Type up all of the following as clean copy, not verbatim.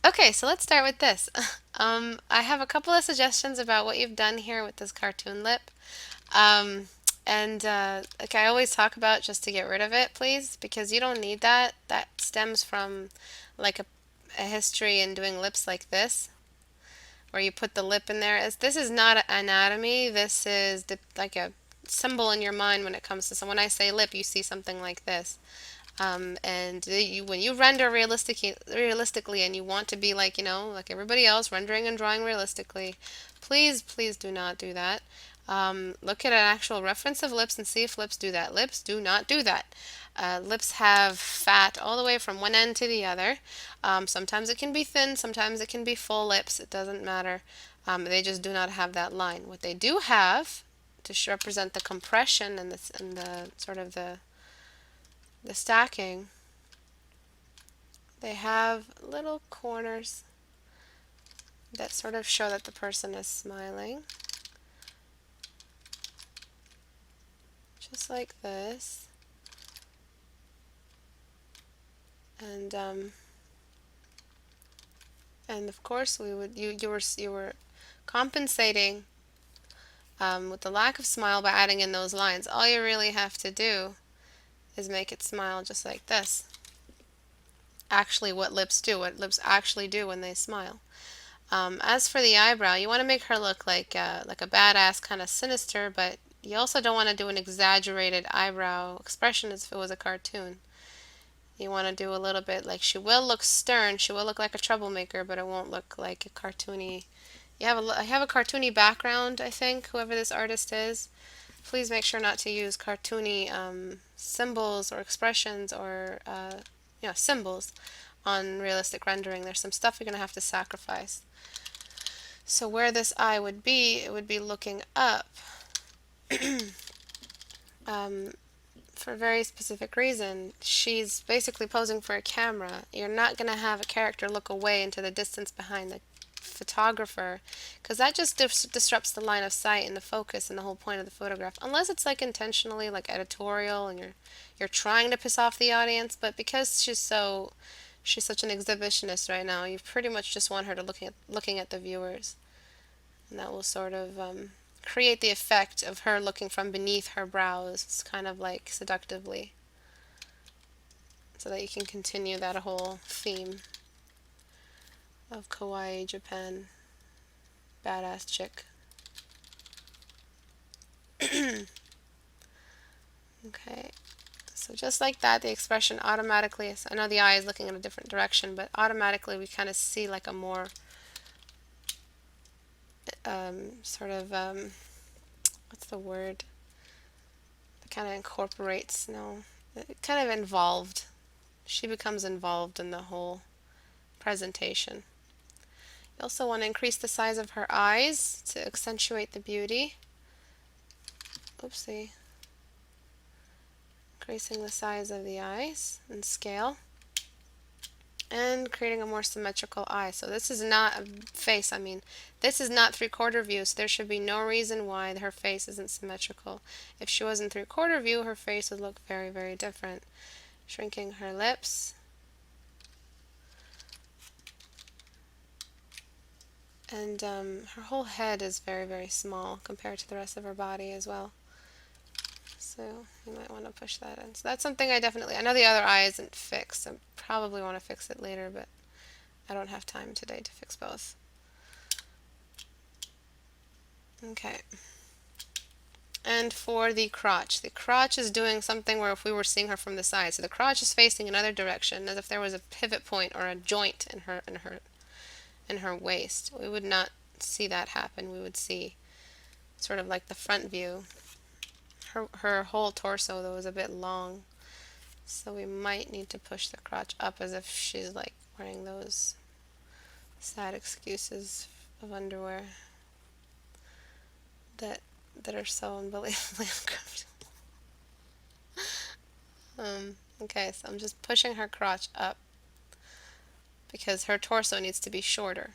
Okay, so let's start with this. I have a couple of suggestions about what you've done here with this cartoon lip. Um, and like I always talk about, just to get rid of it, please, because you don't need that. That stems from like a history in doing lips like this, where you put the lip in there. This is not anatomy. This is like a symbol in your mind when it comes to some. When I say lip, you see something like this. And when you render realistically, and you want to be like, like everybody else, rendering and drawing realistically, please, please do not do that. Look at an actual reference of lips and see if lips do that. Lips do not do that. Lips have fat all the way from one end to the other. Sometimes it can be thin, sometimes it can be full lips. It doesn't matter. They just do not have that line. What they do have to represent the compression and the sort of the stacking, they have little corners that sort of show that the person is smiling, just like this. And and of course you were compensating with the lack of smile by adding in those lines. All you really have to do is make it smile just like this. Actually, what lips actually do when they smile. As for the eyebrow, you want to make her look like a badass, kind of sinister, but you also don't want to do an exaggerated eyebrow expression as if it was a cartoon. You want to do a little bit like she will look stern, she will look like a troublemaker, but it won't look like a cartoony. I have a cartoony background, I think, whoever this artist is. Please make sure not to use cartoony symbols or expressions or symbols on realistic rendering. There's some stuff you're going to have to sacrifice. So where this eye would be, it would be looking up um, for a very specific reason. She's basically posing for a camera. You're not going to have a character look away into the distance behind the photographer, because that just disrupts the line of sight and the focus and the whole point of the photograph, unless it's like intentionally like editorial and you're trying to piss off the audience. But because she's such an exhibitionist right now, you pretty much just want her to looking at the viewers, and that will sort of create the effect of her looking from beneath her brows. It's kind of like seductively, so that you can continue that whole theme of kawaii Japan, badass chick. Okay, so just like that, the expression automatically, I know the eye is looking in a different direction, but automatically we kind of see like a more sort of, what's the word? It kind of incorporates, no, it kind of involved. She becomes involved in the whole presentation. You also want to increase the size of her eyes to accentuate the beauty. Oopsie. Increasing the size of the eyes and scale. And creating a more symmetrical eye. So this is not a face, this is not three-quarter view, so there should be no reason why her face isn't symmetrical. If she was in three-quarter view, her face would look very, very different. Shrinking her lips. And her whole head is very, very small compared to the rest of her body as well. So you might want to push that in. So that's something I know the other eye isn't fixed. I probably want to fix it later, but I don't have time today to fix both. Okay. And for the crotch is doing something where if we were seeing her from the side, so the crotch is facing another direction, as if there was a pivot point or a joint in her waist. We would not see that happen. We would see sort of like the front view. Her whole torso though is a bit long, so we might need to push the crotch up as if she's like wearing those sad excuses of underwear that are so unbelievably uncomfortable. Okay, so I'm just pushing her crotch up because her torso needs to be shorter.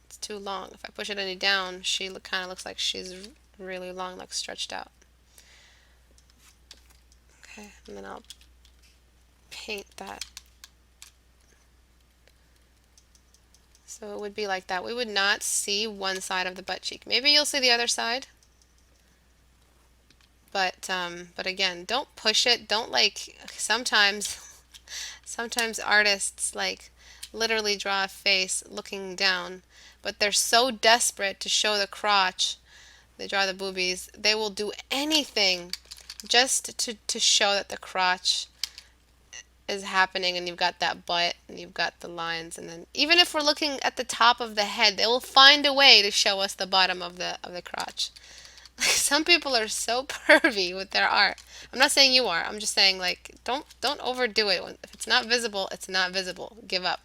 It's too long. If I push it any down, she kind of looks like she's really long, like stretched out. Okay, and then I'll paint that So it would be like that. We would not see one side of the butt cheek. Maybe you'll see the other side, but again, don't push it. Don't like sometimes artists like literally draw a face looking down, but they're so desperate to show the crotch. They draw the boobies. They will do anything just to show that the crotch is happening and you've got that butt and you've got the lines, and then even if we're looking at the top of the head, they will find a way to show us the bottom of the crotch. Like some people are so pervy with their art. I'm not saying you are. I'm just saying like don't overdo it. If it's not visible, it's not visible. Give up.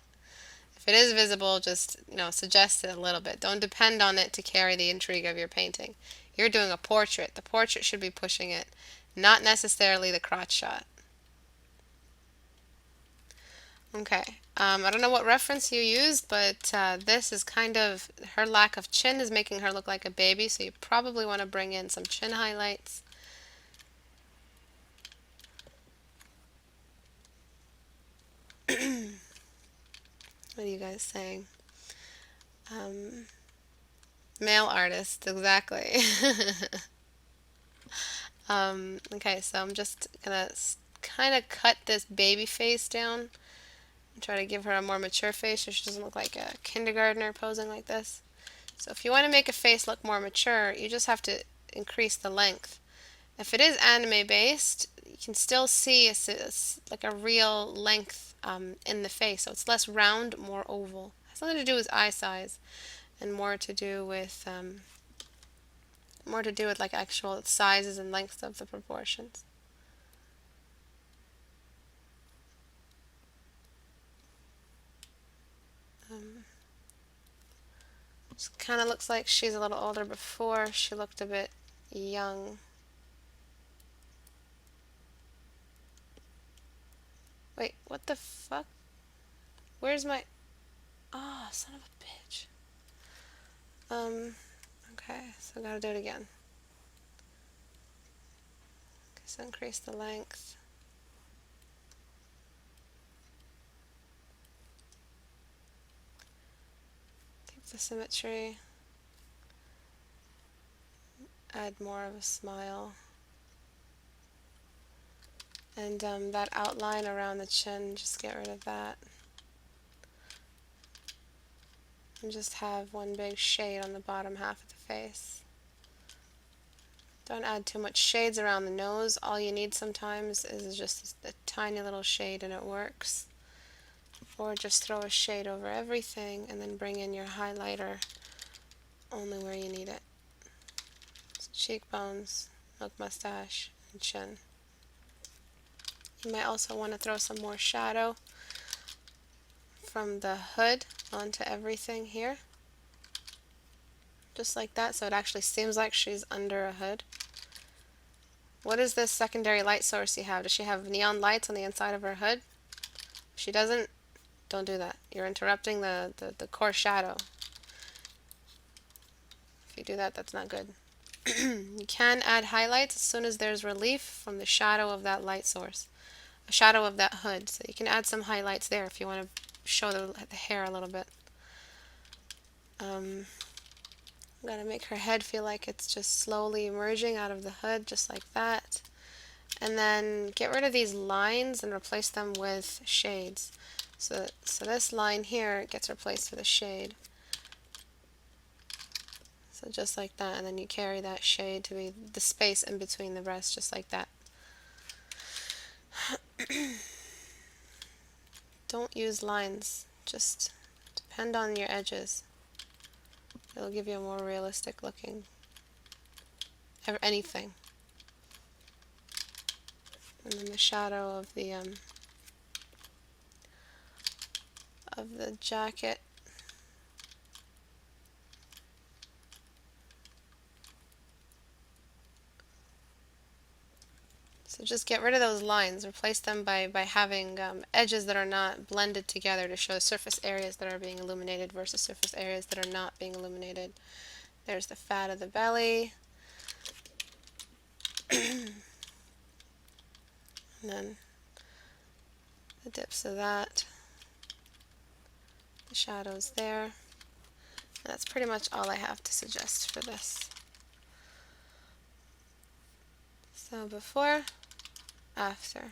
If it is visible, just, suggest it a little bit. Don't depend on it to carry the intrigue of your painting. You're doing a portrait. The portrait should be pushing it, not necessarily the crotch shot. Okay. I don't know what reference you used, but this is kind of, her lack of chin is making her look like a baby, so you probably want to bring in some chin highlights. What are you guys saying? Male artist, exactly. Okay, so I'm just gonna kind of cut this baby face down and try to give her a more mature face so she doesn't look like a kindergartner posing like this. So if you want to make a face look more mature, you just have to increase the length. If it is anime based, you can still see like a real length in the face, so it's less round, more oval. It has nothing to do with eye size, and more to do with like actual sizes and lengths of the proportions. It kind of looks like she's a little older. Before she looked a bit young. Wait, what the fuck? Where's my... Oh, son of a bitch. Okay, so I gotta do it again. Okay, so increase the length. Keep the symmetry. Add more of a smile. And that outline around the chin, just get rid of that. And just have one big shade on the bottom half of the face. Don't add too much shades around the nose. All you need sometimes is just a tiny little shade and it works. Or just throw a shade over everything and then bring in your highlighter only where you need it. So cheekbones, milk mustache, and chin. You might also want to throw some more shadow from the hood onto everything here. Just like that, so it actually seems like she's under a hood. What is this secondary light source you have? Does she have neon lights on the inside of her hood? If she doesn't, don't do that. You're interrupting the core shadow. If you do that, that's not good. You can add highlights as soon as there's relief from the shadow of that light source. A shadow of that hood. So you can add some highlights there if you want to show the hair a little bit. I'm going to make her head feel like it's just slowly emerging out of the hood, just like that. And then get rid of these lines and replace them with shades. So this line here gets replaced with a shade. So just like that, and then you carry that shade to be the space in between the breasts, just like that. Don't use lines, just depend on your edges. It'll give you a more realistic looking anything. And then the shadow of the jacket. So just get rid of those lines, replace them by having edges that are not blended together to show surface areas that are being illuminated versus surface areas that are not being illuminated. There's the fat of the belly. And then the dips of that. The shadows there. That's pretty much all I have to suggest for this. So before, after.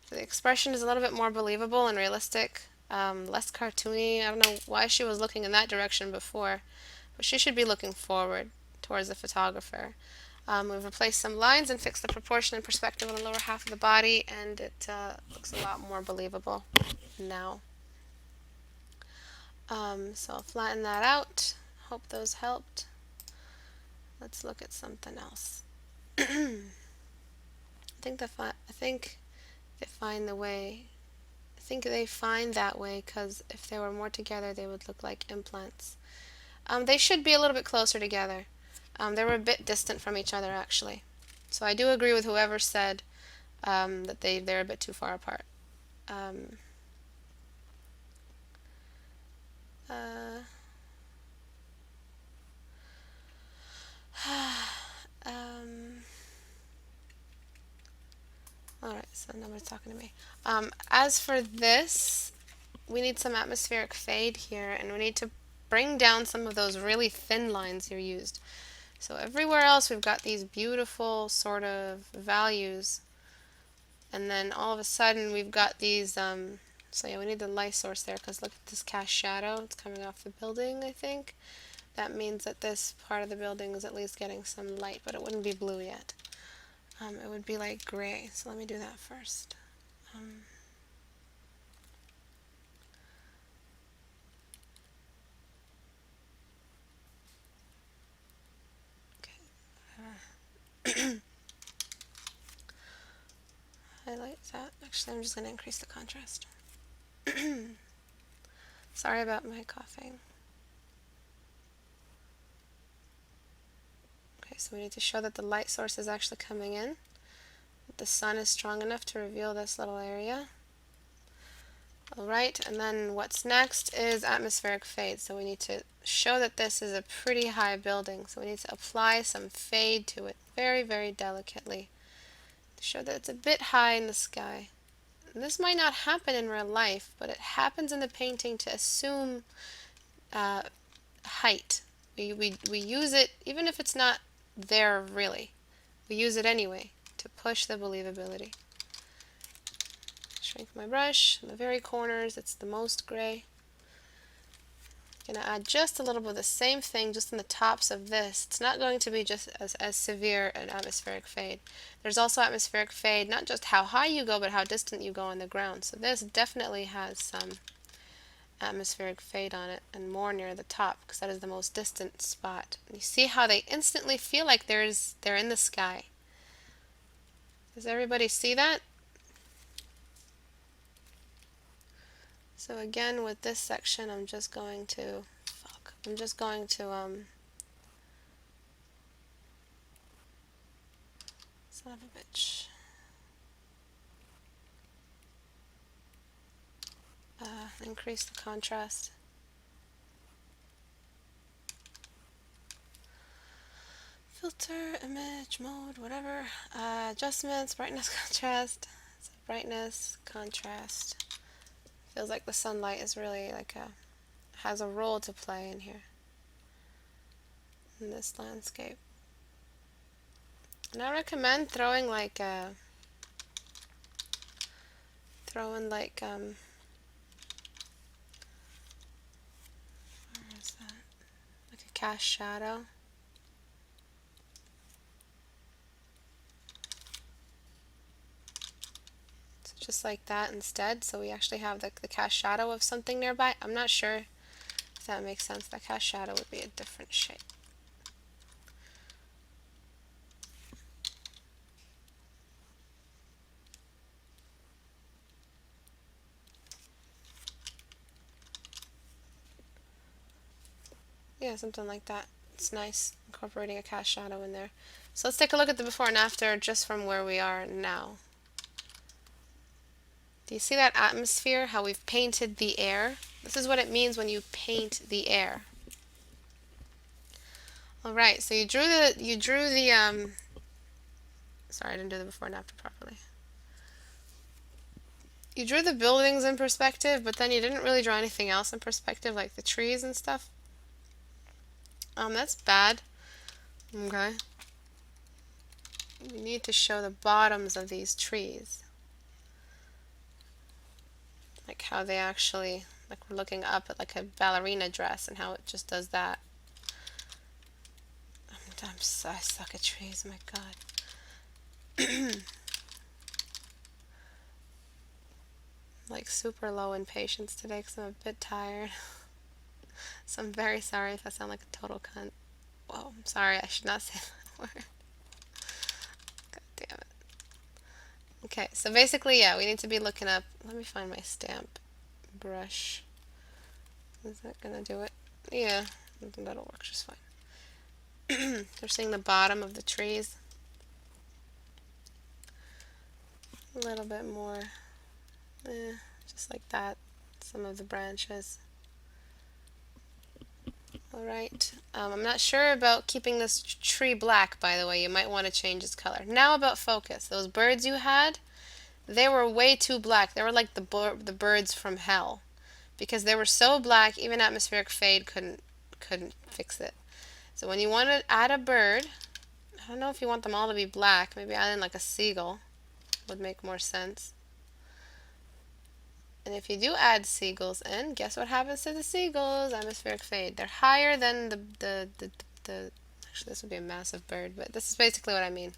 The expression is a little bit more believable and realistic, less cartoony. I don't know why she was looking in that direction before, but she should be looking forward towards the photographer. We've replaced some lines and fixed the proportion and perspective on the lower half of the body, and it looks a lot more believable now. So I'll flatten that out. Hope those helped. Let's look at something else. I think they find the way. I think they find that way because if they were more together, they would look like implants. They should be a little bit closer together. They were a bit distant from each other, actually. So I do agree with whoever said that they're a bit too far apart. Um, uh, um, Alright, so nobody's talking to me. As for this, we need some atmospheric fade here, and we need to bring down some of those really thin lines you used. So everywhere else we've got these beautiful sort of values, and then all of a sudden we've got these, so yeah, we need the light source there, because look at this cast shadow, it's coming off the building, I think. That means that this part of the building is at least getting some light, but it wouldn't be blue yet. It would be like gray, so let me do that first. Okay. Highlight that. Actually, I'm just going to increase the contrast. Sorry about my coughing. Okay, so we need to show that the light source is actually coming in. That the sun is strong enough to reveal this little area. Alright, and then what's next is atmospheric fade. So we need to show that this is a pretty high building. So we need to apply some fade to it very, very delicately to show that it's a bit high in the sky. And this might not happen in real life, but it happens in the painting to assume height. We use it, even if it's not there really. We use it anyway to push the believability. Shrink my brush. In the very corners, it's the most gray. I'm going to add just a little bit of the same thing just in the tops of this. It's not going to be just as severe an atmospheric fade. There's also atmospheric fade, not just how high you go, but how distant you go on the ground. So this definitely has some atmospheric fade on it, and more near the top, because that is the most distant spot. And you see how they instantly feel like they're in the sky. Does everybody see that? So again, with this section, I'm just going to son of a bitch. Increase the contrast. Filter, image, mode, whatever. Adjustments, brightness, contrast. So brightness, contrast. Feels like the sunlight is really has a role to play in here, in this landscape. And I recommend throwing where is that? Like a cast shadow. So just like that instead, so we actually have the cast shadow of something nearby. I'm not sure if that makes sense. That cast shadow would be a different shape. Yeah, something like that. It's nice incorporating a cast shadow in there. So let's take a look at the before and after just from where we are now. Do you see that atmosphere, how we've painted the air? This is what it means when you paint the air. Alright, so you drew the sorry, I didn't do the before and after properly. You drew the buildings in perspective, but then you didn't really draw anything else in perspective, like the trees and stuff. That's bad. Okay. We need to show the bottoms of these trees. Like how they actually, like we're looking up at like a ballerina dress and how it just does that. I suck at trees, my god. Like super low in patience today because I'm a bit tired. So I'm very sorry if I sound like a total cunt. Whoa, I'm sorry, I should not say that word. God damn it. Okay, so basically, yeah, we need to be looking up. Let me find my stamp brush. Is that gonna do it? Yeah, I think that'll work just fine. They're seeing the bottom of the trees. A little bit more. Just like that. Some of the branches. Alright. I'm not sure about keeping this tree black, by the way. You might want to change its color. Now about focus. Those birds you had, they were way too black. They were like the birds from hell. Because they were so black, even atmospheric fade couldn't fix it. So when you want to add a bird, I don't know if you want them all to be black. Maybe add in like a seagull would make more sense. And if you do add seagulls in, guess what happens to the seagulls? Atmospheric fade. They're higher than the actually this would be a massive bird, but this is basically what I mean.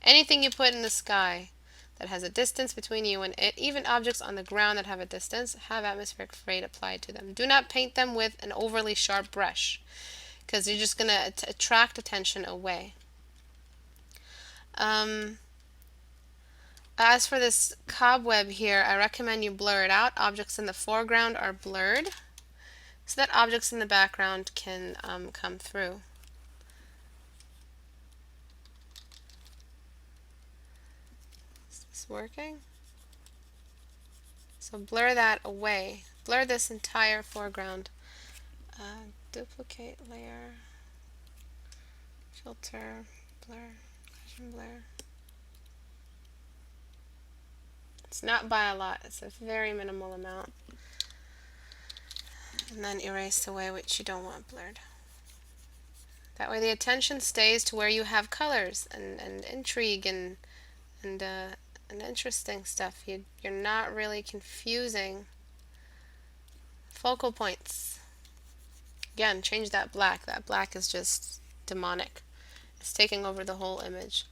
Anything you put in the sky that has a distance between you and it, even objects on the ground that have a distance, have atmospheric fade applied to them. Do not paint them with an overly sharp brush, because you're just going to attract attention away. As for this cobweb here, I recommend you blur it out. Objects in the foreground are blurred so that objects in the background can come through. Is this working? So blur that away. Blur this entire foreground. Duplicate layer, filter, blur, blur. It's not by a lot, it's a very minimal amount. And then erase away what you don't want blurred. That way the attention stays to where you have colors and intrigue and interesting stuff. You're not really confusing focal points. Again, change that black. That black is just demonic. It's taking over the whole image.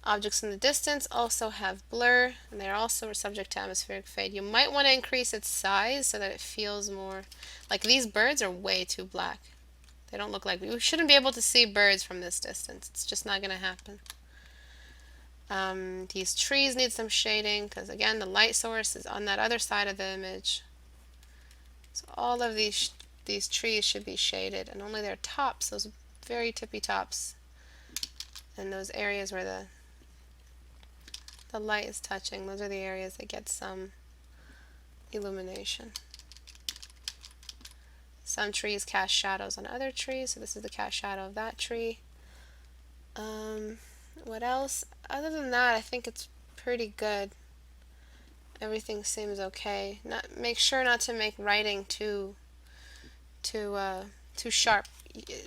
Objects in the distance also have blur, and they're also subject to atmospheric fade. You might want to increase its size so that it feels more like these birds are way too black. They don't look like, we shouldn't be able to see birds from this distance. It's just not going to happen. These trees need some shading because again the light source is on that other side of the image. So all of these trees should be shaded, and only their tops, those very tippy tops, and those areas where the light is touching, those are the areas that get some illumination. Some trees cast shadows on other trees, so this is the cast shadow of that tree. What else? Other than that, I think it's pretty good. Everything seems okay. Make sure not to make writing too sharp.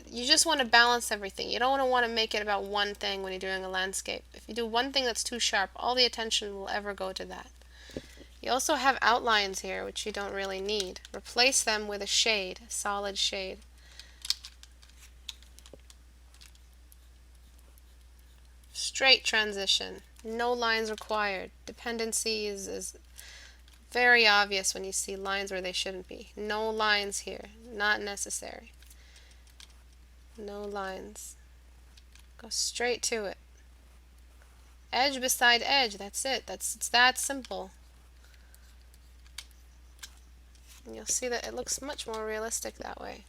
You just want to balance everything. You don't want to make it about one thing when you're doing a landscape. If you do one thing that's too sharp, all the attention will ever go to that. You also have outlines here, which you don't really need. Replace them with a shade, a solid shade. Straight transition. No lines required. Dependency is very obvious when you see lines where they shouldn't be. No lines here. Not necessary. No lines. Go straight to it. Edge beside edge. That's it. It's that simple. And you'll see that it looks much more realistic that way.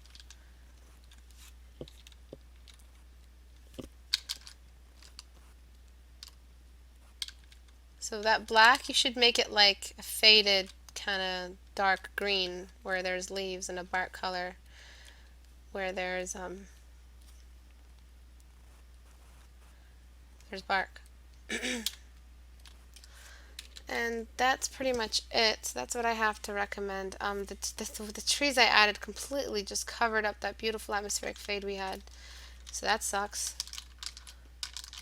So that black, you should make it like a faded kind of dark green where there's leaves, and a bark color where there's bark. And that's pretty much it. So that's what I have to recommend. The trees I added completely just covered up that beautiful atmospheric fade we had. So that sucks.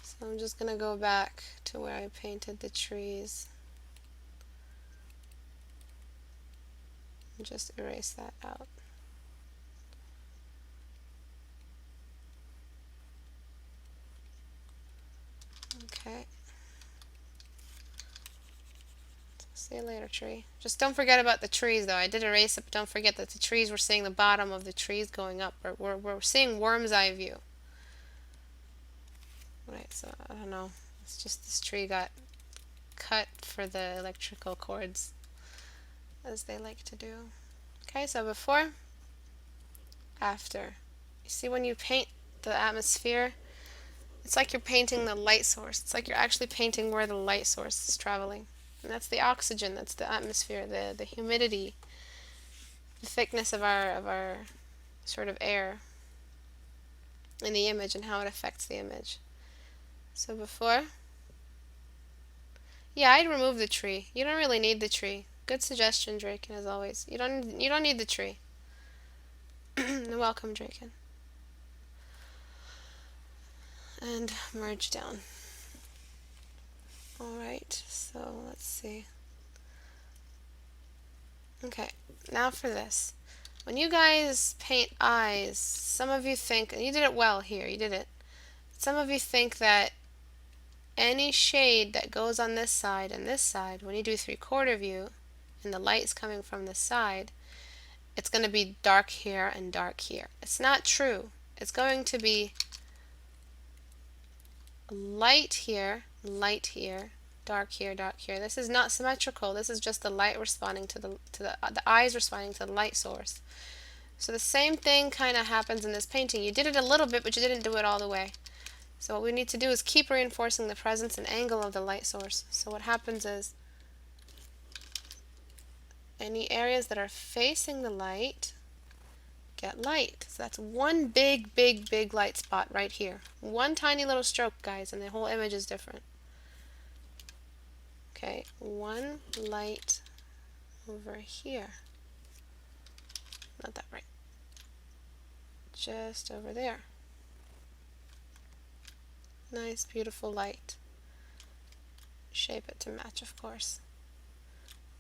So I'm just going to go back to where I painted the trees. And just erase that out. Okay. See you later, tree. Just don't forget about the trees, though. I did erase it, but don't forget that the trees, we're seeing the bottom of the trees going up. We're seeing worm's eye view. Right, so I don't know. It's just this tree got cut for the electrical cords, as they like to do. Okay, so before, after. You see when you paint the atmosphere, it's like you're painting the light source. It's like you're actually painting where the light source is traveling. And that's the oxygen, that's the atmosphere, the humidity, the thickness of our sort of air in the image and how it affects the image. So before, yeah, I'd remove the tree. You don't really need the tree. Good suggestion, Draken, as always. You don't need the tree. Welcome, Draken. And merge down. Alright, so let's see. Okay, now for this. When you guys paint eyes, some of you think, and you did it well here, you did it. Some of you think that any shade that goes on this side and this side, when you do 3/4 view, and the light's coming from this side, it's going to be dark here and dark here. It's not true. It's going to be light here, dark here, dark here. This is not symmetrical. This is just the light responding to the eyes responding to the light source. So the same thing kind of happens in this painting. You did it a little bit, but you didn't do it all the way. So what we need to do is keep reinforcing the presence and angle of the light source. So what happens is any areas that are facing the light get light. So that's one big, big, big light spot right here. One tiny little stroke, guys, and the whole image is different. Okay, one light over here. Not that right. Just over there. Nice, beautiful light. Shape it to match, of course.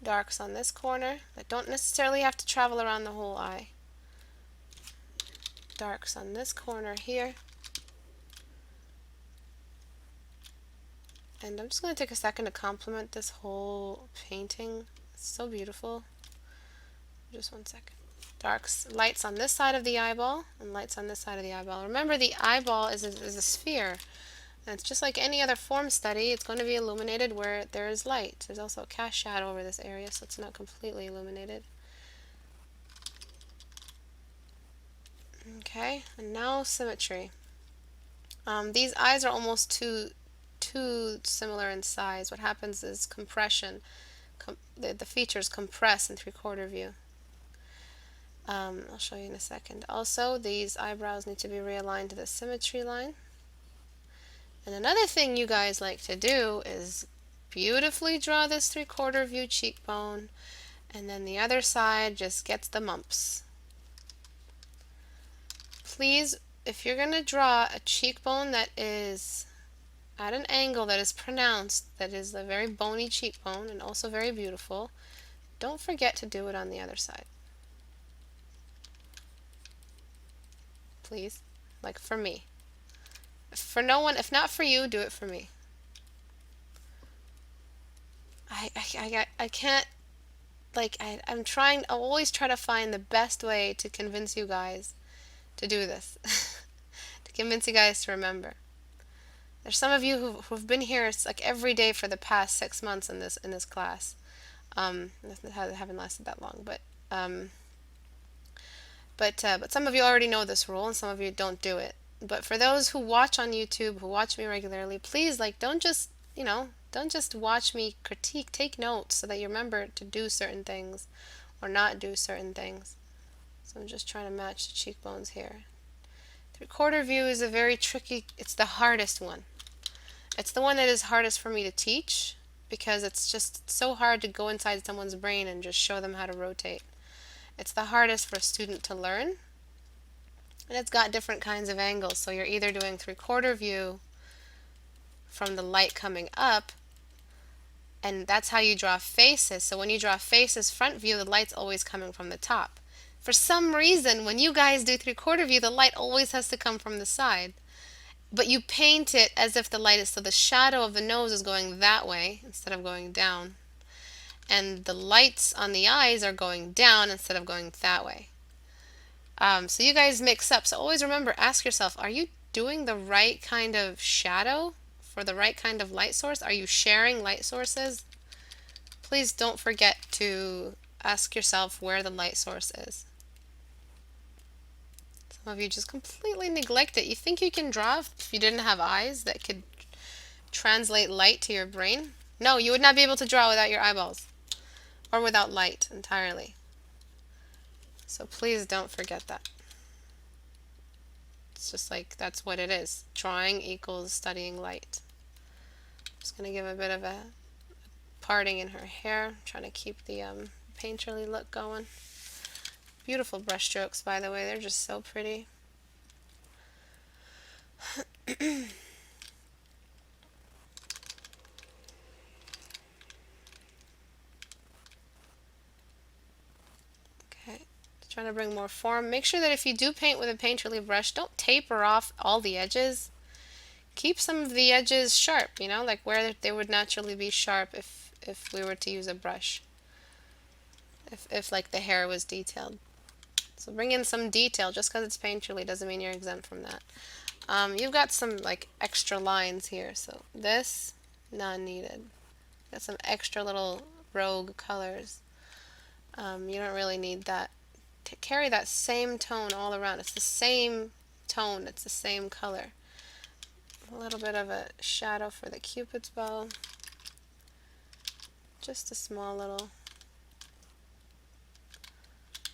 Darks on this corner that don't necessarily have to travel around the whole eye. Darks on this corner here. And I'm just going to take a second to compliment this whole painting. It's so beautiful. Just one second. Darks, lights on this side of the eyeball and lights on this side of the eyeball. Remember, the eyeball is a sphere. And it's just like any other form study. It's going to be illuminated where there is light. There's also a cast shadow over this area, so it's not completely illuminated. Okay, and now symmetry. These eyes are almost too similar in size. What happens is compression. The features compress in 3/4 view. I'll show you in a second. Also, these eyebrows need to be realigned to the symmetry line. And another thing you guys like to do is beautifully draw this 3/4 view cheekbone, and then the other side just gets the mumps. Please, if you're going to draw a cheekbone that is at an angle that is pronounced, that is a very bony cheekbone and also very beautiful, don't forget to do it on the other side. Please, like for me. For no one, if not for you, do it for me. I can't, like, I'm trying, I'll always try to find the best way to convince you guys to do this. To convince you guys to remember. There's some of you who've been here, it's like every day for the past 6 months in this class. It haven't lasted that long, but some of you already know this rule and some of you don't do it. But for those who watch on YouTube, who watch me regularly, please, like, don't just watch me critique. Take notes so that you remember to do certain things or not do certain things. So I'm just trying to match the cheekbones here. 3/4 view is a very tricky, it's the hardest one. It's the one that is hardest for me to teach because it's just so hard to go inside someone's brain and just show them how to rotate. It's the hardest for a student to learn, and it's got different kinds of angles. So you're either doing 3/4 view from the light coming up, and that's how you draw faces. So when you draw faces front view, the light's always coming from the top. For some reason, when you guys do 3/4 view, the light always has to come from the side. But you paint it as if the light is, so the shadow of the nose is going that way instead of going down. And the lights on the eyes are going down instead of going that way. So you guys mix up. So always remember, ask yourself, are you doing the right kind of shadow for the right kind of light source? Are you sharing light sources? Please don't forget to ask yourself where the light source is. Some of you just completely neglect it. You think you can draw if you didn't have eyes that could translate light to your brain? No, you would not be able to draw without your eyeballs or without light entirely. So please don't forget that. It's just like that's what it is. Drawing equals studying light. Just going to give a bit of a parting in her hair, trying to keep the painterly look going. Beautiful brush strokes, by the way. They're just so pretty. Okay, trying to bring more form. Make sure that if you do paint with a painterly brush, don't taper off all the edges. Keep some of the edges sharp, you know, like where they would naturally be sharp if we were to use a brush. If like the hair was detailed. So bring in some detail. Just because it's painterly doesn't mean you're exempt from that. You've got some like extra lines here, so this, not needed. Got some extra little rogue colors. You don't really need that. Carry that same tone all around. It's the same tone, it's the same color. A little bit of a shadow for the Cupid's bow. Just a small little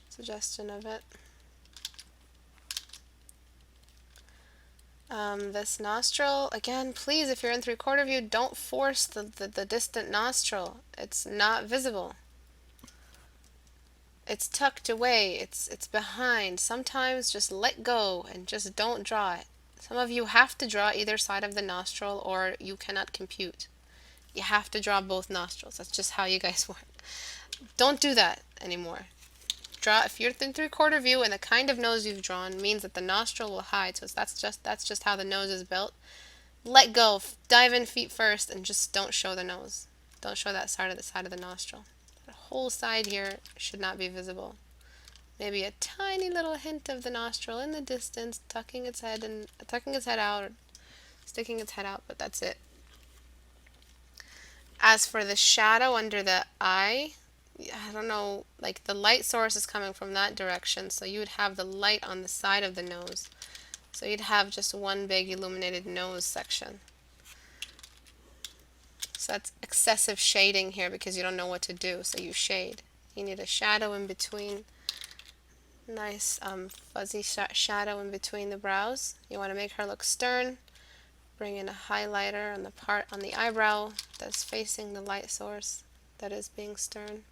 suggestion of it. This nostril, again, please, if you're in 3/4 view, don't force the distant nostril. It's not visible. It's tucked away. It's behind. Sometimes just let go and just don't draw it. Some of you have to draw either side of the nostril or you cannot compute. You have to draw both nostrils. That's just how you guys work. Don't do that anymore. Draw, if you're in 3/4 view and the kind of nose you've drawn means that the nostril will hide, so that's just how the nose is built. Let go, dive in feet first, and just don't show the nose. Don't show that side of the nostril. The whole side here should not be visible. Maybe a tiny little hint of the nostril in the distance, tucking its head out, or sticking its head out, but that's it. As for the shadow under the eye, I don't know, like the light source is coming from that direction, so you would have the light on the side of the nose. So you'd have just one big illuminated nose section. So that's excessive shading here because you don't know what to do, so you shade. You need a shadow in between. Nice fuzzy shadow in between the brows. You want to make her look stern. Bring in a highlighter on the part on the eyebrow that's facing the light source that is being stern.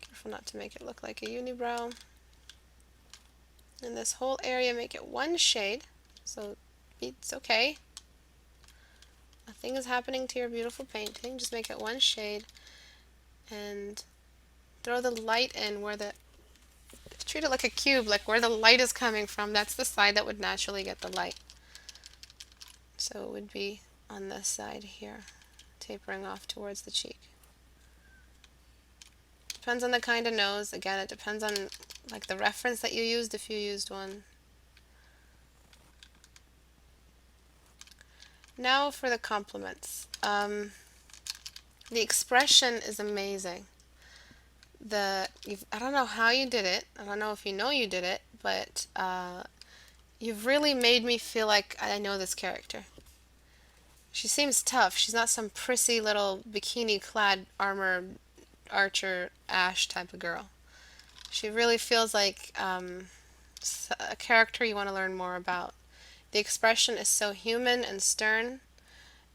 Careful not to make it look like a unibrow. In this whole area, make it one shade, so it's okay. Nothing is happening to your beautiful painting. Just make it one shade and throw the light in where the, treat it like a cube, like where the light is coming from. That's the side that would naturally get the light. So it would be on this side here, tapering off towards the cheek. Depends on the kind of nose. Again, it depends on like the reference that you used, if you used one. Now for the compliments. The expression is amazing. I don't know how you did it. I don't know if you know you did it, but you've really made me feel like I know this character. She seems tough. She's not some prissy little bikini-clad armor archer Ash type of girl. She really feels like a character you want to learn more about. The expression is so human and stern.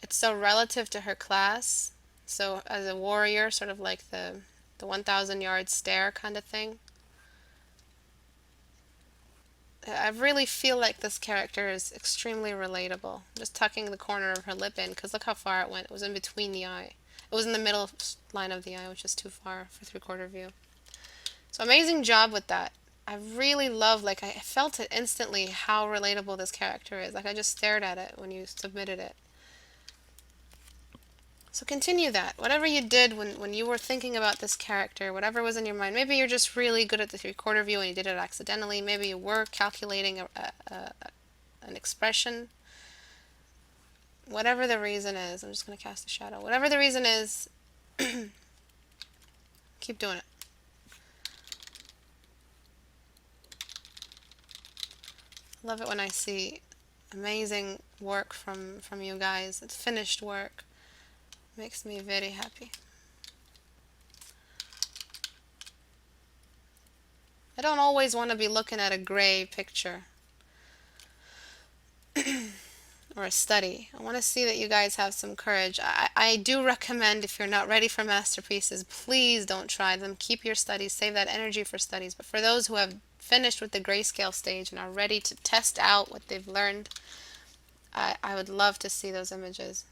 It's so relative to her class. So as a warrior, sort of like the 1,000 yard stare kind of thing. I really feel like this character is extremely relatable. Just tucking the corner of her lip in, because look how far it went. It was in between the eye. It was in the middle line of the eye, which is too far for three-quarter view. So amazing job with that. I really love, like, I felt it instantly how relatable this character is. Like, I just stared at it when you submitted it. So continue that. Whatever you did when you were thinking about this character, whatever was in your mind. Maybe you're just really good at the three-quarter view and you did it accidentally. Maybe you were calculating an expression. Whatever the reason is, I'm just going to cast a shadow. Whatever the reason is, keep doing it. I love it when I see amazing work from you guys. It's finished work. Makes me very happy. I don't always want to be looking at a gray picture or a study. I want to see that you guys have some courage. I do recommend, if you're not ready for masterpieces, please don't try them. Keep your studies. Save that energy for studies. But for those who have finished with the grayscale stage and are ready to test out what they've learned, I would love to see those images.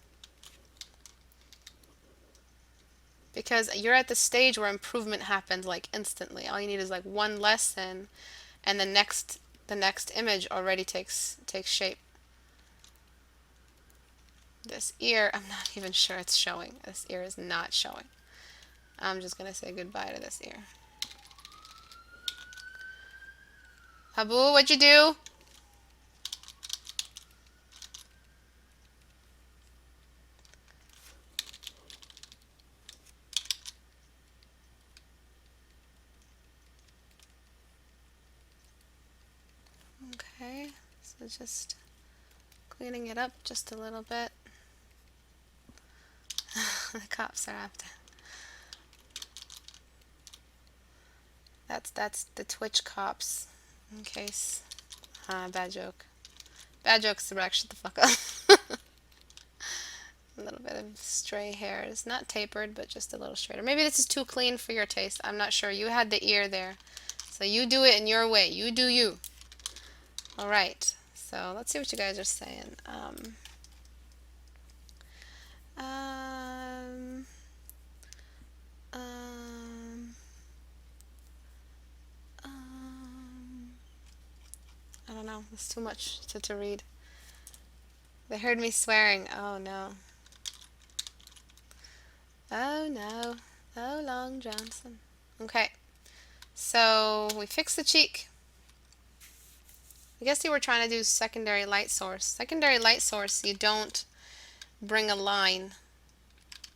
Because you're at the stage where improvement happens like instantly. All you need is like one lesson and the next image already takes shape. This ear, I'm not even sure it's showing. This ear is not showing. I'm just going to say goodbye to this ear. Habu, what'd you do? Okay, so just cleaning it up just a little bit. The cops are after. That's the Twitch cops. In case. Bad joke. Bad joke, Istebrak, shut the fuck up. A little bit of stray hairs. Not tapered, but just a little straighter. Maybe this is too clean for your taste. I'm not sure. You had the ear there. So you do it in your way. You do you. Alright. So let's see what you guys are saying. I don't know. It's too much to read. They heard me swearing. Oh no. Oh no. Oh, Long Johnson. Okay. So we fixed the cheek. I guess you were trying to do secondary light source. Secondary light source, you don't bring a line.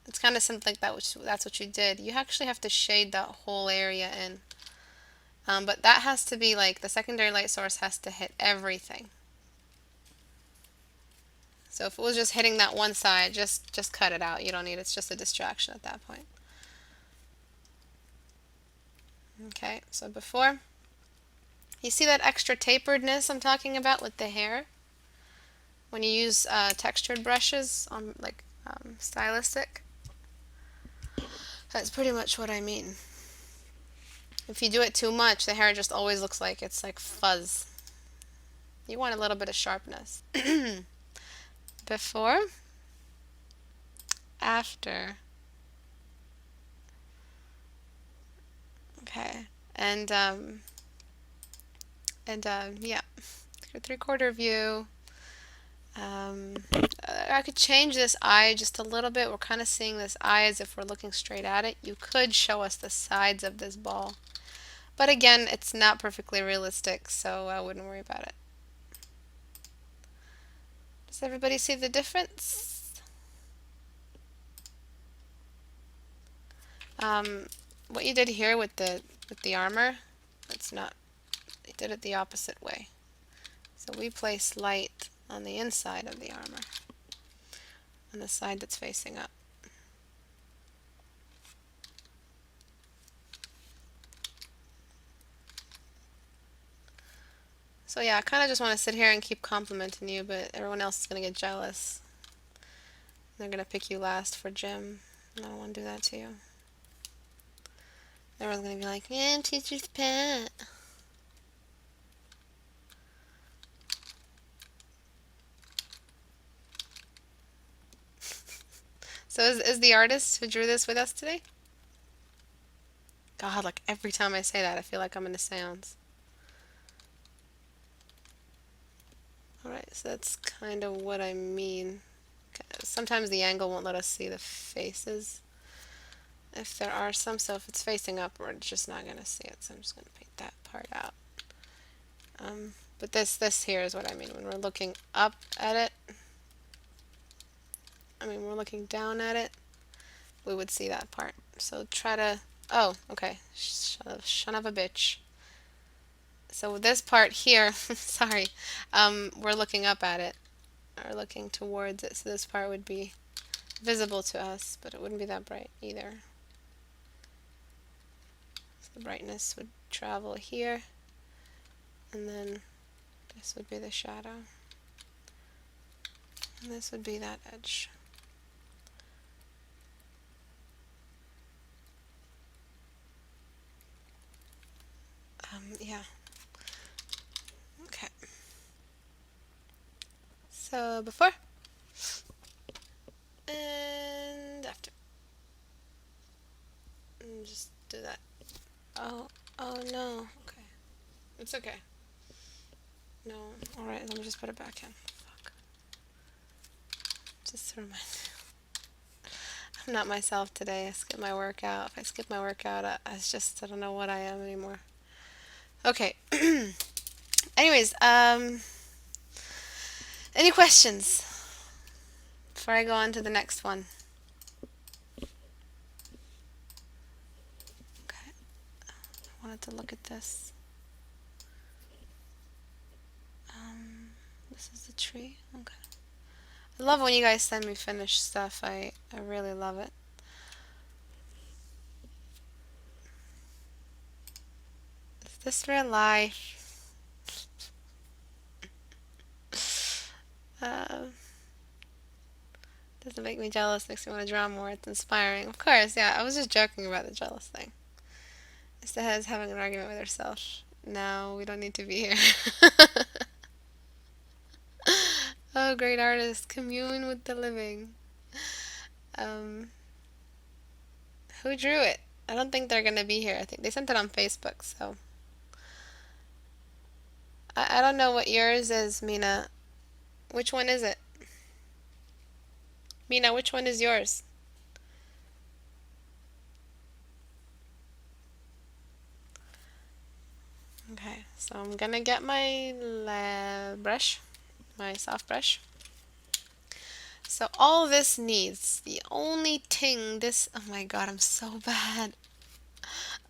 It's kind of something like that, that's what you did. You actually have to shade that whole area in. But that has to be like, the secondary light source has to hit everything. So if it was just hitting that one side, just cut it out. You don't need it. It's just a distraction at that point. Okay, so before, you see that extra taperedness I'm talking about with the hair? When you use textured brushes on stylistic, that's pretty much what I mean. If you do it too much, the hair just always looks like it's like fuzz. You want a little bit of sharpness. Before, after. Okay, and yeah, three-quarter view. I could change this eye just a little bit. We're kind of seeing this eye as if we're looking straight at it. You could show us the sides of this ball. But again, it's not perfectly realistic, so I wouldn't worry about it. Does everybody see the difference? What you did here with the armor, it's not. You did it the opposite way. So we place light on the inside of the armor, on the side that's facing up. So yeah, I kind of just want to sit here and keep complimenting you, but everyone else is going to get jealous. They're going to pick you last for gym. I don't want to do that to you. Everyone's gonna be like, yeah, teacher's pet. So is the artist who drew this with us today? God, like every time I say that, I feel like I'm in a seance. Alright, so that's kind of what I mean. Sometimes the angle won't let us see the faces. If there are some, so if it's facing upward, it's just not going to see it. So I'm just going to paint that part out. But this here is what I mean. When we're looking up at it, we're looking down at it, we would see that part. So try to, oh, okay, son of a bitch. So this part here, sorry, we're looking up at it, or looking towards it, so this part would be visible to us, but it wouldn't be that bright either. So the brightness would travel here, and then this would be the shadow, and this would be that edge. Yeah. Okay. So before and after. And just do that. Oh, oh no. Okay. It's okay. No. Alright, let me just put it back in. Fuck. Just to remind you. I'm not myself today. I skipped my workout. If I skip my workout, I don't know what I am anymore. Okay. Anyways, any questions before I go on to the next one? Okay. I wanted to look at this. This is the tree. Okay. I love when you guys send me finished stuff. I really love it. Is this real life? Doesn't make me jealous, makes me want to draw more. It's inspiring. Of course, yeah. I was just joking about the jealous thing. Instead is having an argument with herself. No, we don't need to be here. Oh, great artist. Commune with the living. Um, who drew it? I don't think they're gonna be here. I think they sent it on Facebook, so. I don't know what yours is, Mina. Which one is it? Mina, which one is yours? Okay, so I'm gonna get my brush, my soft brush. So all this needs, the only thing this, oh my god, I'm so bad.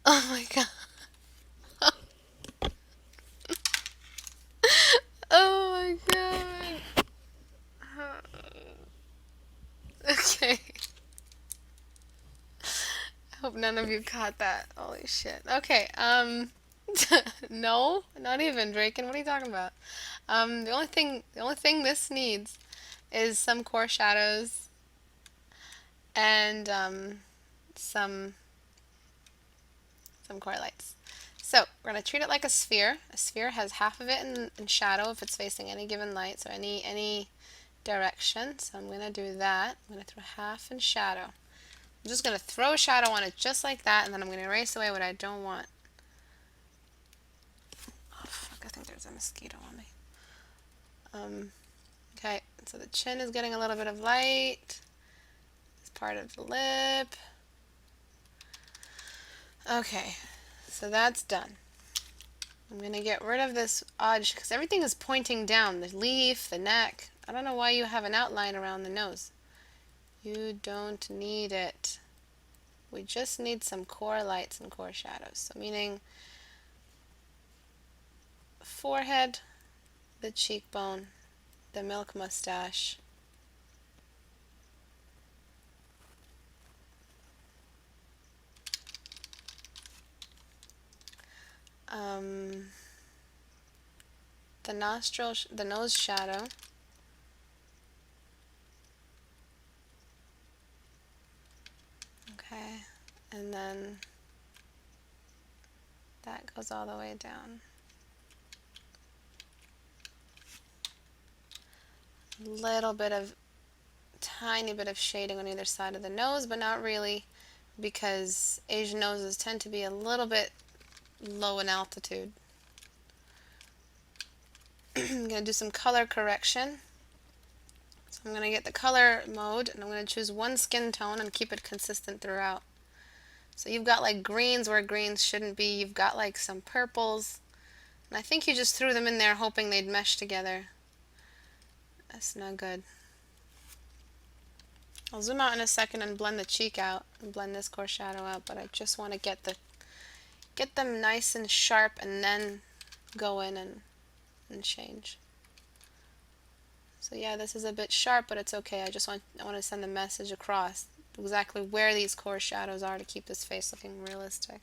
Oh my god. Oh my god. Okay. I hope none of you caught that. Holy shit. Okay, no, not even, Draken. What are you talking about? The only thing this needs is some core shadows and some core lights. So we're going to treat it like a sphere. A sphere has half of it in shadow if it's facing any given light, so any direction. So I'm going to do that. I'm going to throw half in shadow. I'm just going to throw a shadow on it just like that, and then I'm going to erase away what I don't want. Oh fuck, I think there's a mosquito on me. Okay, so the chin is getting a little bit of light. It's part of the lip. Okay, so that's done. I'm going to get rid of this edge because everything is pointing down. The leaf, the neck. I don't know why you have an outline around the nose. You don't need it. We just need some core lights and core shadows. So meaning forehead, the cheekbone, the milk mustache, the nostril, the nose shadow, then that goes all the way down. A little bit of, tiny bit of shading on either side of the nose, but not really, because Asian noses tend to be a little bit low in altitude. I'm going to do some color correction. So I'm going to get the color mode, and I'm going to choose one skin tone and keep it consistent throughout. So you've got like greens where greens shouldn't be, you've got like some purples, and I think you just threw them in there hoping they'd mesh together. That's not good. I'll zoom out in a second and blend the cheek out and blend this core shadow out, but I just want to get them nice and sharp and then go in and change. So yeah, this is a bit sharp, but it's okay. I want to send the message across exactly where these core shadows are to keep this face looking realistic.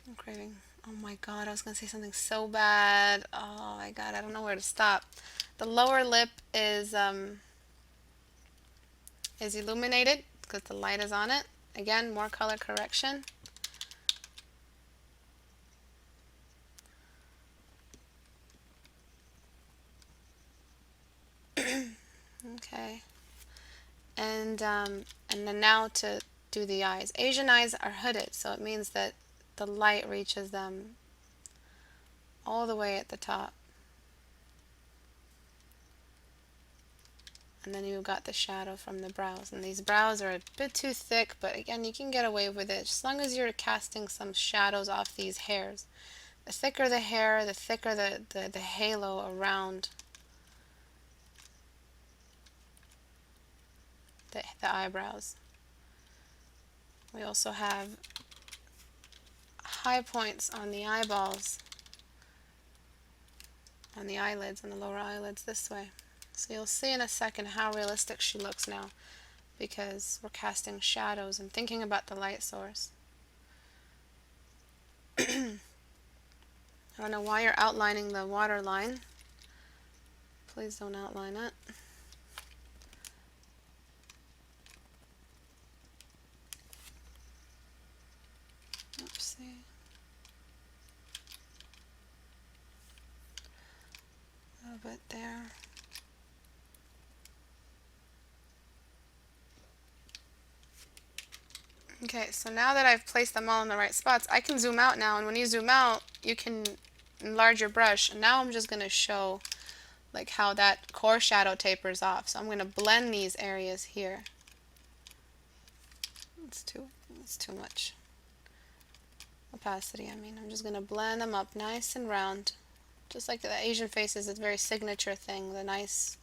I'm craving. Oh my god, I was going to say something so bad. Oh my god, I don't know where to stop. The lower lip is illuminated because the light is on it. Again, more color correction. Okay. And then now to do the eyes. Asian eyes are hooded, so it means that the light reaches them all the way at the top. And then you've got the shadow from the brows. And these brows are a bit too thick, but again, you can get away with it as long as you're casting some shadows off these hairs. The thicker the hair, the thicker the halo around the eyebrows. We also have high points on the eyeballs, on the eyelids, on the lower eyelids this way. So you'll see in a second how realistic she looks now, because we're casting shadows and thinking about the light source. I don't know why you're outlining the waterline. Please don't outline it. Oopsie. A little bit there. Okay, so now that I've placed them all in the right spots, I can zoom out now, and when you zoom out, you can enlarge your brush, and now I'm just going to show like how that core shadow tapers off. So I'm going to blend these areas here. It's too much opacity. I'm just going to blend them up nice and round, just like the Asian faces. It's a very signature thing, the nice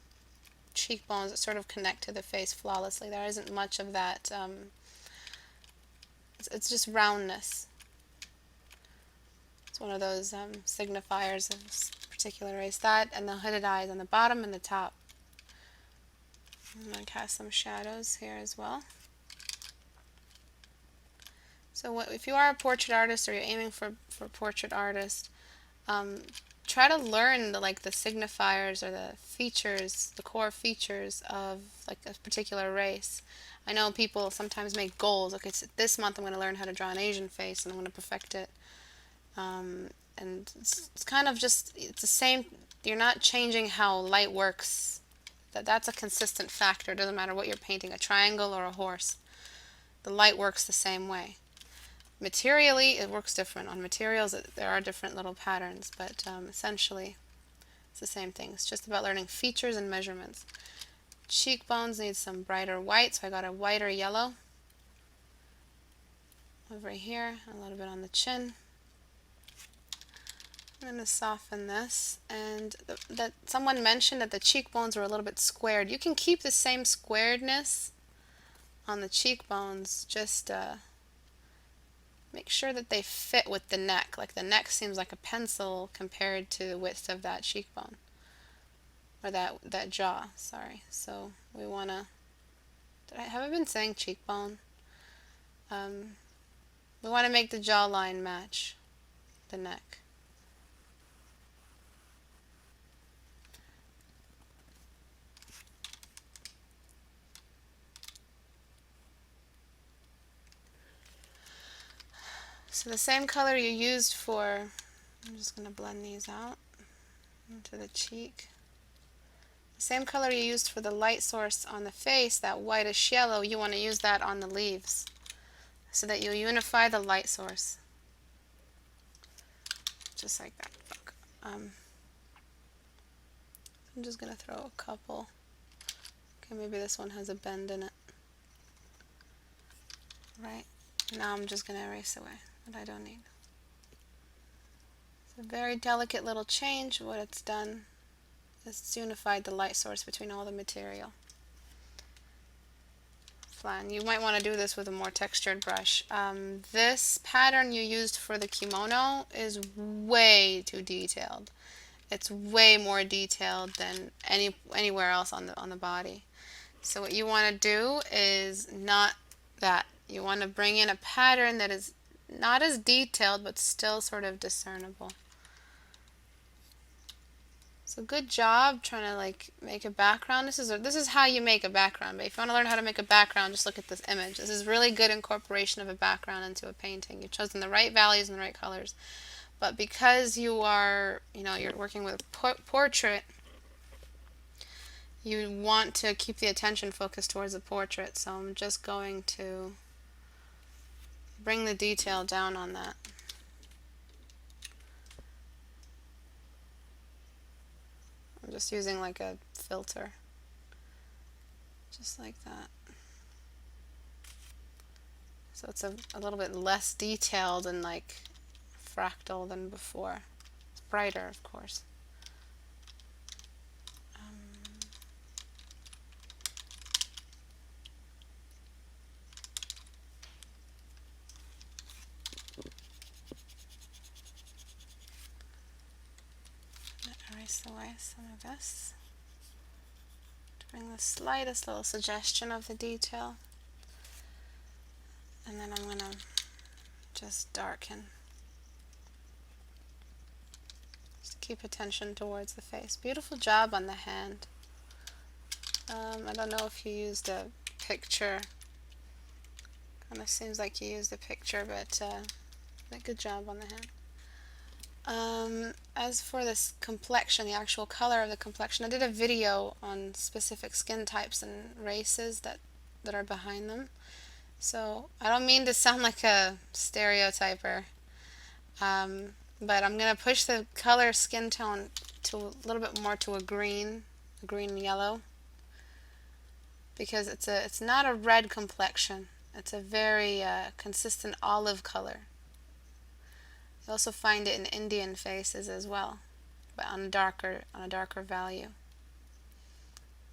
cheekbones that sort of connect to the face flawlessly. There isn't much of that. It's just roundness. It's one of those signifiers of a particular race. That and the hooded eyes on the bottom and the top. I'm going to cast some shadows here as well. So if you are a portrait artist or you're aiming for portrait artist, try to learn the signifiers or the features, the core features of like a particular race. I know people sometimes make goals. Okay, so this month I'm going to learn how to draw an Asian face and I'm going to perfect it. And it's kind of just, it's the same. You're not changing how light works. That's a consistent factor. It doesn't matter what you're painting, a triangle or a horse. The light works the same way. Materially, it works different. On materials, there are different little patterns, but essentially, it's the same thing. It's just about learning features and measurements. Cheekbones need some brighter white, so I got a whiter yellow over here, a little bit on the chin. I'm going to soften this, and that someone mentioned that the cheekbones were a little bit squared. You can keep the same squaredness on the cheekbones, just make sure that they fit with the neck. Like the neck seems like a pencil compared to the width of that cheekbone. Or that jaw, sorry. So we want to, have I been saying cheekbone? We want to make the jawline match the neck. So the same color you used for, I'm just going to blend these out into the cheek. The same color you used for the light source on the face, that whitish yellow, you want to use that on the leaves so that you'll unify the light source. Just like that. I'm just going to throw a couple. Okay, maybe this one has a bend in it. Right? Now I'm just going to erase away what I don't need. It's a very delicate little change. What it's done is it's unified the light source between all the material. Flan. You might want to do this with a more textured brush. This pattern you used for the kimono is way too detailed. It's way more detailed than anywhere else on the body. So what you want to do is not that. You want to bring in a pattern that is not as detailed but still sort of discernible. So good job trying to like make a background. This is how you make a background. But if you want to learn how to make a background, just look at this image. This is really good incorporation of a background into a painting. You've chosen the right values and the right colors. But because you are, you're working with a portrait, you want to keep the attention focused towards the portrait. So I'm just going to bring the detail down on that. I'm just using like a filter. Just like that. So it's a little bit less detailed and like fractal than before. It's brighter, of course. Erase away some of this to bring the slightest little suggestion of the detail. And then I'm going to just darken. Just keep attention towards the face. Beautiful job on the hand. I don't know if you used a picture. Kind of seems like you used a picture, but good job on the hand. As for this complexion, the actual color of the complexion, I did a video on specific skin types and races that are behind them. So I don't mean to sound like a stereotyper, but I'm going to push the color skin tone to a little bit more to a green yellow, because it's not a red complexion. It's a very consistent olive color. You also find it in Indian faces as well, but on a darker value.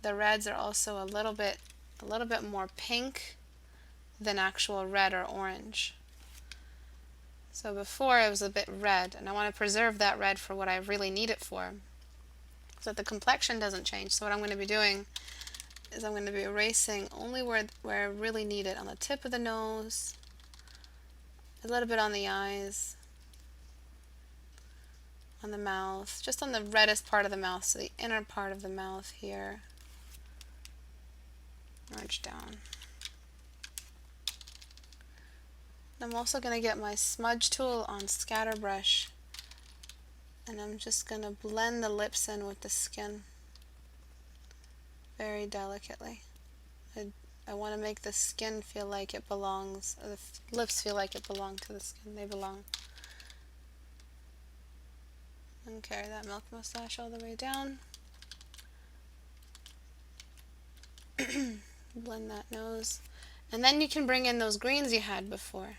The reds are also a little bit more pink than actual red or orange. So before it was a bit red, and I want to preserve that red for what I really need it for, so that the complexion doesn't change. So what I'm going to be doing is I'm going to be erasing only where I really need it, on the tip of the nose, a little bit on the eyes, on the mouth, just on the reddest part of the mouth, so the inner part of the mouth here. Merge down. I'm also going to get my smudge tool on scatter brush, and I'm just going to blend the lips in with the skin very delicately. I want to make the skin feel like it belongs, or the lips feel like it belong to the skin. They belong. And carry that milk mustache all the way down. Blend that nose. And then you can bring in those greens you had before.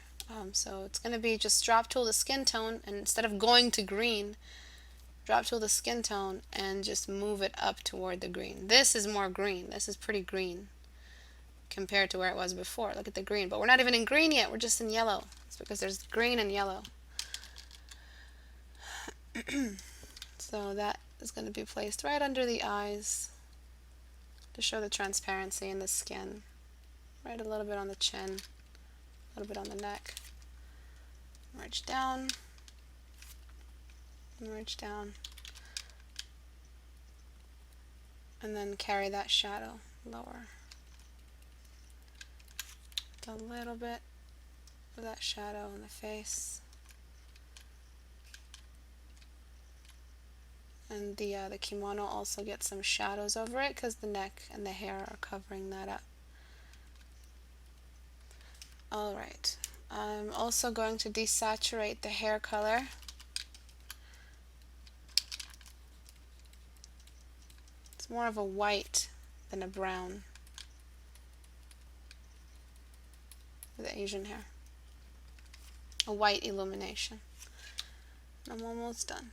So it's going to be just drop tool the skin tone, and instead of going to green, drop tool the skin tone and just move it up toward the green. This is more green. This is pretty green compared to where it was before. Look at the green. But we're not even in green yet. We're just in yellow. It's because there's green and yellow. So that is going to be placed right under the eyes to show the transparency in the skin. Right a little bit on the chin, a little bit on the neck. Merge down, merge down, and then carry that shadow lower. A little bit of that shadow on the face. And the kimono also gets some shadows over it because the neck and the hair are covering that up. Alright, I'm also going to desaturate the hair color. It's more of a white than a brown with the Asian hair. A white illumination. I'm almost done.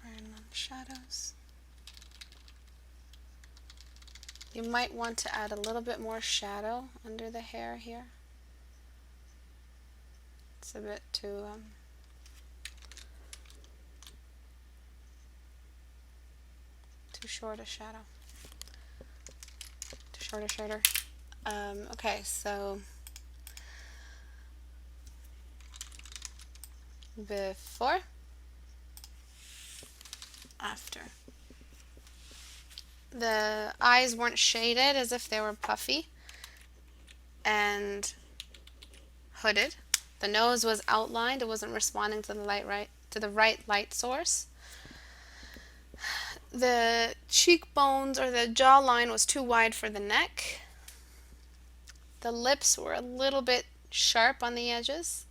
Fine on the shadows. You might want to add a little bit more shadow under the hair here. It's a bit too short a shadow. Too shorter. Okay, so before, after. The eyes weren't shaded as if they were puffy and hooded. The nose was outlined. It wasn't responding to the right light source. The cheekbones or the jawline was too wide for the neck. The lips were a little bit sharp on the edges.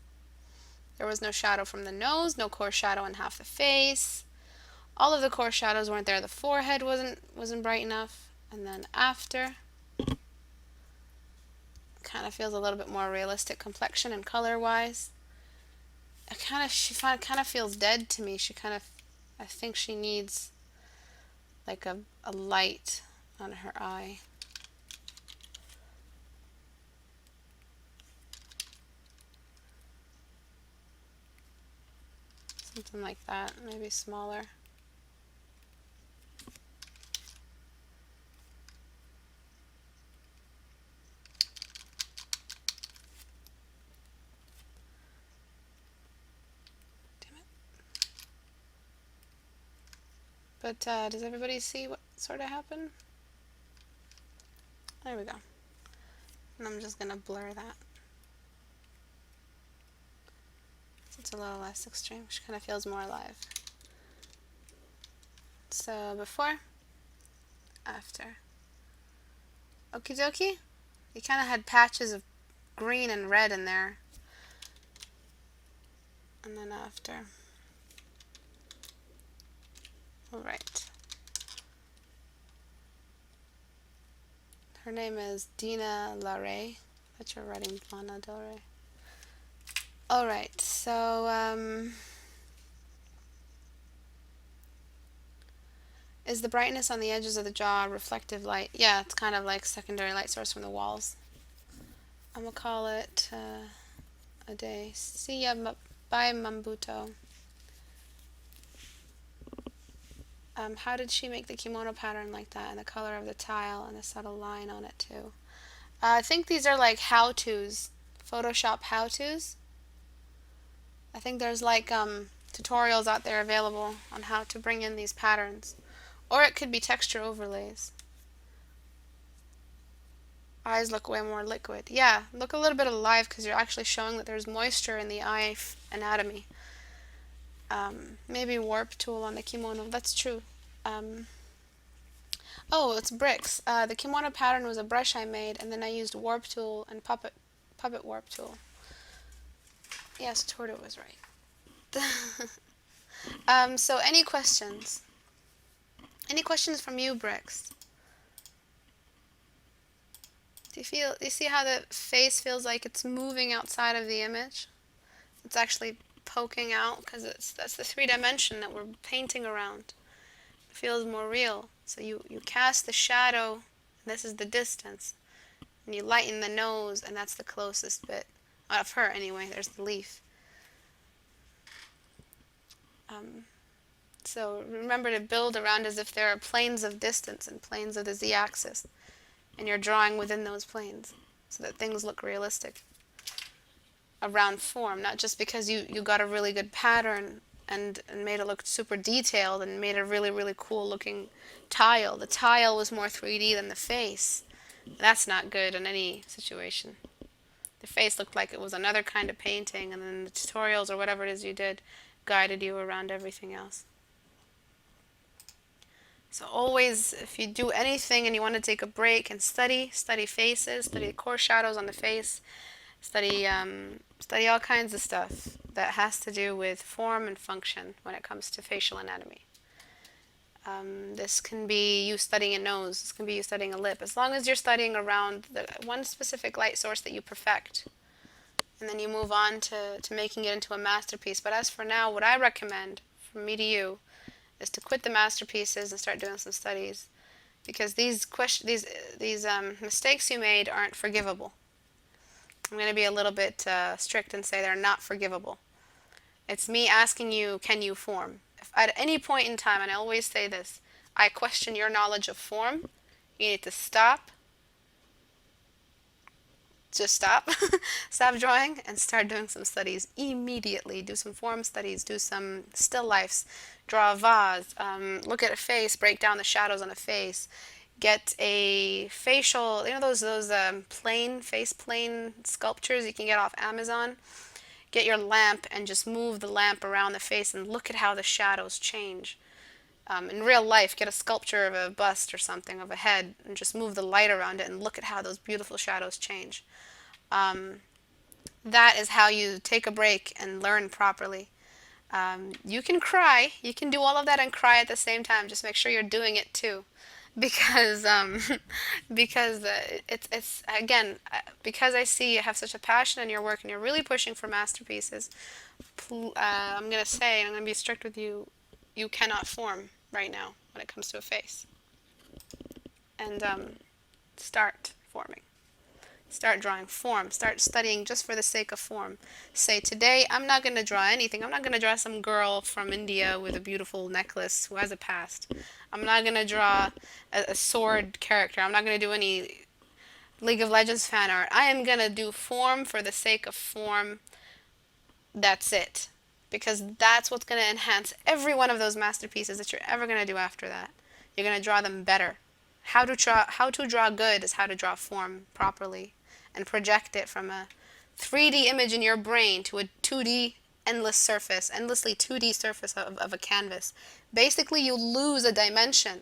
There was no shadow from the nose, no core shadow in half the face. All of the core shadows weren't there. The forehead wasn't bright enough. And then after, kind of feels a little bit more realistic complexion and color wise. She kind of feels dead to me. I think she needs like a light on her eye. Something like that, maybe smaller. But does everybody see what sort of happened? There we go. And I'm just going to blur that. So it's a little less extreme. She kind of feels more alive. So before, after. Okie dokie. You kind of had patches of green and red in there. And then after. Alright. Her name is Dina Larray. But you're writing Lana Del Rey. Alright, so is the brightness on the edges of the jaw reflective light? Yeah, it's kind of like secondary light source from the walls. I'm gonna call it a day. See ya, bye Mambuto. How did she make the kimono pattern like that, and the color of the tile and the subtle line on it too? I think these are like how-tos, Photoshop how-tos. I think there's like tutorials out there available on how to bring in these patterns. Or it could be texture overlays. Eyes look way more liquid. Yeah, look a little bit alive because you're actually showing that there's moisture in the eye anatomy. Maybe warp tool on the kimono. That's true. Oh, it's bricks. The kimono pattern was a brush I made, and then I used warp tool and puppet warp tool. Yes, Torto was right. So any questions? Any questions from you, Bricks? Do you see how the face feels like it's moving outside of the image? It's actually poking out because that's the 3D that we're painting around. It feels more real. So you cast the shadow, and this is the distance, and you lighten the nose, and that's the closest bit out of her anyway. There's the leaf. So remember to build around as if there are planes of distance and planes of the z-axis, and you're drawing within those planes so that things look realistic around form, not just because you got a really good pattern and made it look super detailed and made a really, really cool looking tile. The tile was more 3D than the face. That's not good in any situation. The face looked like it was another kind of painting, and then the tutorials or whatever it is you did guided you around everything else. So always, if you do anything and you want to take a break and study faces, study the core shadows on the face, study all kinds of stuff that has to do with form and function when it comes to facial anatomy. This can be you studying a nose, this can be you studying a lip, as long as you're studying around the one specific light source that you perfect. And then you move on to making it into a masterpiece. But as for now, what I recommend from me to you is to quit the masterpieces and start doing some studies, because these mistakes you made aren't forgivable. I'm going to be a little bit strict and say they're not forgivable. It's me asking you, can you form? If at any point in time, and I always say this, I question your knowledge of form, you need to stop. Just stop. Stop drawing and start doing some studies immediately. Do some form studies, do some still lifes, draw a vase, look at a face, break down the shadows on a face, get a facial, those plane sculptures you can get off Amazon. Get your lamp and just move the lamp around the face and look at how the shadows change. In real life, get a sculpture of a bust or something, of a head, and just move the light around it and look at how those beautiful shadows change. That is how you take a break and learn properly. You can cry. You can do all of that and cry at the same time. Just make sure you're doing it too. Because it's again, because I see you have such a passion in your work and you're really pushing for masterpieces. I'm gonna say, and I'm gonna be strict with you. You cannot form right now when it comes to a face. And start forming. Start drawing form. Start studying just for the sake of form. Say, today I'm not going to draw anything. I'm not going to draw some girl from India with a beautiful necklace who has a past. I'm not going to draw a sword character. I'm not going to do any League of Legends fan art. I am going to do form for the sake of form. That's it. Because that's what's going to enhance every one of those masterpieces that you're ever going to do after that. You're going to draw them better. How to draw good is how to draw form properly and project it from a 3D image in your brain to a 2D endlessly 2D surface of a canvas. Basically, you lose a dimension.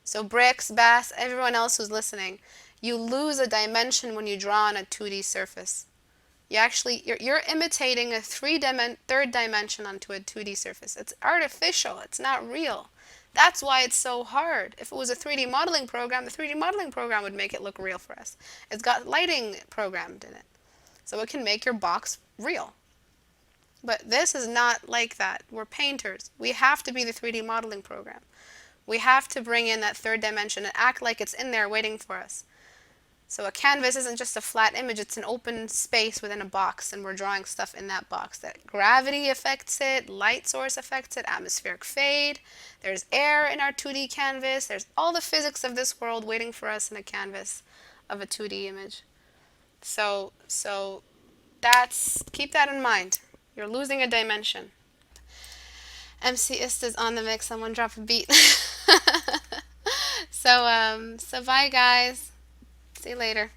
So Bricks, Bass, everyone else who's listening, you lose a dimension when you draw on a 2D surface. You're imitating a third dimension onto a 2D surface. It's artificial. It's not real. That's why it's so hard. If it was a 3D modeling program, the 3D modeling program would make it look real for us. It's got lighting programmed in it, so it can make your box real. But this is not like that. We're painters. We have to be the 3D modeling program. We have to bring in that third dimension and act like it's in there waiting for us. So a canvas isn't just a flat image, it's an open space within a box, and we're drawing stuff in that box. That gravity affects it, light source affects it, atmospheric fade, there's air in our 2D canvas, there's all the physics of this world waiting for us in a canvas of a 2D image. So keep that in mind. You're losing a dimension. MC Ista's on the mix, someone drop a beat. So bye guys. See you later.